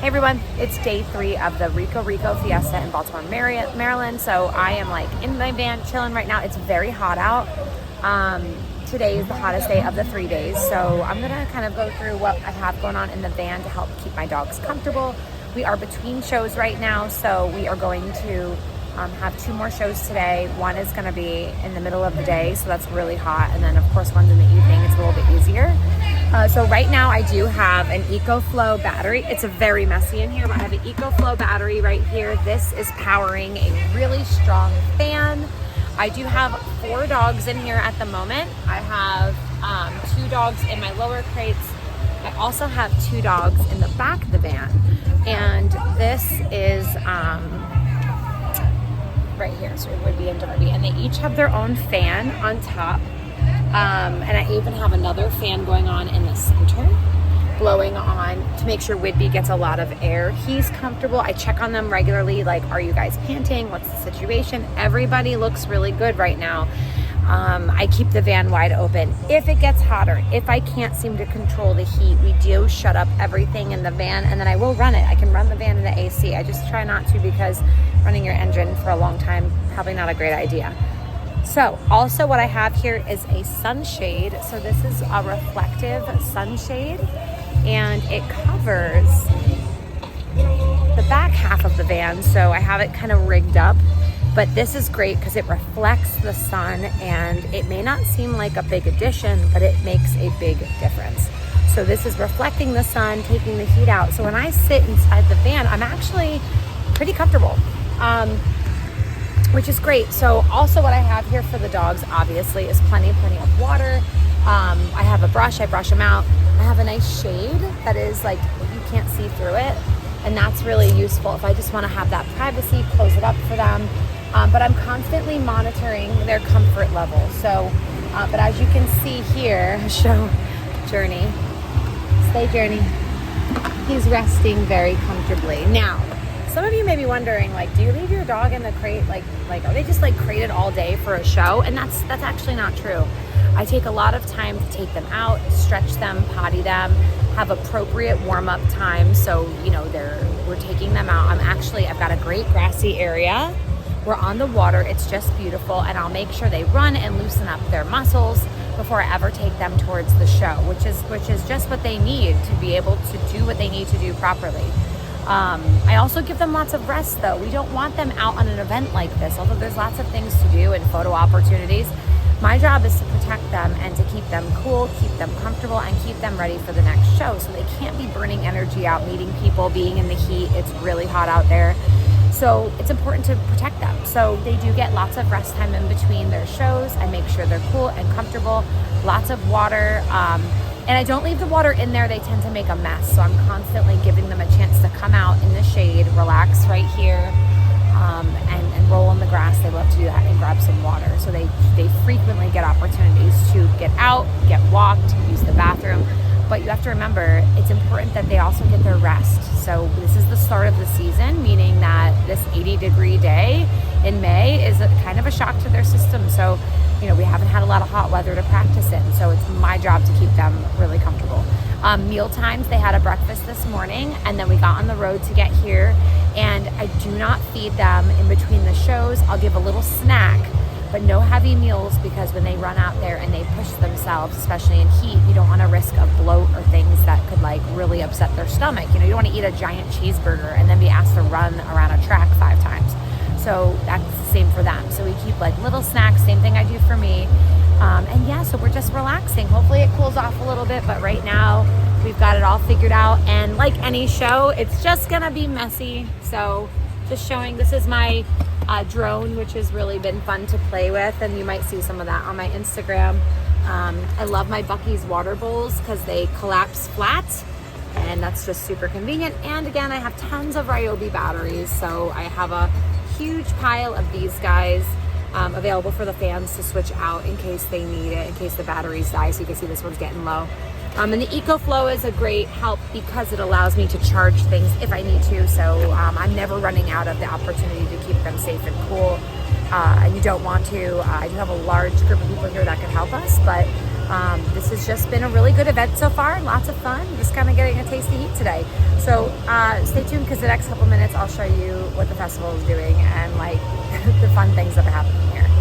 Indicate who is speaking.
Speaker 1: Hey everyone, it's day 3 of the Rico Fiesta in Baltimore, Maryland. So I am like in my van chilling right now. It's very hot out. Today is the hottest day of the 3 days. So I'm gonna kind of go through what I have going on in the van to help keep my dogs comfortable. We are between shows right now, so we are going to have 2 more shows today. One is gonna be in the middle of the day, so that's really hot. And then of course one's in the evening, it's a little bit easier. So right now I do have an EcoFlow battery. It's very messy in here, but I have an EcoFlow battery right here. This is powering a really strong fan. I do have 4 dogs in here at the moment. I have 2 dogs in my lower crates. I also have 2 dogs in the back of the van. And this is right here, so it would be in Derby. And they each have their own fan on top. And I even have another fan going on in the center, blowing on to make sure Whidbey gets a lot of air. He's comfortable. I check on them regularly, like, are you guys panting? What's the situation? Everybody looks really good right now. I keep the van wide open. If it gets hotter, if I can't seem to control the heat, we do shut up everything in the van, and then I will run it. I can run the van in the AC. I just try not to, because running your engine for a long time, probably not a great idea. So also what I have here is a sunshade. So this is a reflective sunshade, and it covers the back half of the van. So I have it kind of rigged up, but this is great because it reflects the sun, and it may not seem like a big addition, but it makes a big difference. So this is reflecting the sun, taking the heat out. So when I sit inside the van, I'm actually pretty comfortable. Which is great. So also what I have here for the dogs, obviously, is plenty of water. I have a brush, I brush them out. I have a nice shade that is like, you can't see through it. And that's really useful if I just want to have that privacy, close it up for them. But I'm constantly monitoring their comfort level. So, but as you can see here, show Journey. Stay, Journey. He's resting very comfortably. Now, some of you may be wondering, like, do you leave your dog in the crate? Like, are they just like crated all day for a show? And that's actually not true. I take a lot of time to take them out, stretch them, potty them, have appropriate warm-up time. So, you know, we're taking them out. I've got a great grassy area. We're on the water. It's just beautiful. And I'll make sure they run and loosen up their muscles before I ever take them towards the show, which is just what they need to be able to do what they need to do properly. I also give them lots of rest, though. We don't want them out on an event like this, although there's lots of things to do and photo opportunities. My job is to protect them and to keep them cool, keep them comfortable, and keep them ready for the next show. So they can't be burning energy out, meeting people, being in the heat. It's really hot out there. So it's important to protect them. So they do get lots of rest time in between their shows. I make sure they're cool and comfortable, lots of water. And I don't leave the water in there. They tend to make a mess. So I'm constantly giving them a chance to come out in the shade, relax right here, and roll on the grass. They love to do that and grab some water. So they frequently get opportunities to get out, get walked, use the bathroom. But you have to remember, it's important that they also get their rest. So this is the start of the season, meaning that this 80-degree day in May is kind of a shock to their system. So, you know, we haven't had a lot of hot weather to practice in, so it's my job to keep them really comfortable. Meal times, they had a breakfast this morning, and then we got on the road to get here, and I do not feed them in between the shows. I'll give a little snack, but no heavy meals, because when they run out there and they push themselves, especially in heat, you don't want to risk a bloat or things that could like really upset their stomach. You know, you don't want to eat a giant cheeseburger and then be asked to run around a track 5 times. So that's the same for them. So we keep like little snacks, same thing I do for me. And yeah, so we're just relaxing. Hopefully it cools off a little bit, but right now we've got it all figured out. And like any show, it's just gonna be messy. So just showing, this is my drone, which has really been fun to play with. And you might see some of that on my Instagram. I love my Buc-ee's water bowls because they collapse flat. And that's just super convenient. And again, I have tons of Ryobi batteries. So I have a huge pile of these guys available for the fans to switch out in case they need it, in case the batteries die. So you can see this one's getting low. And the EcoFlow is a great help because it allows me to charge things if I need to. So I'm never running out of the opportunity to keep them safe and cool. And you don't want to. I do have a large group of people here that can help us, but This has just been a really good event so far. Lots of fun. Just kind of getting a taste of heat today. So stay tuned because the next couple minutes I'll show you what the festival is doing and like the fun things that are happening here.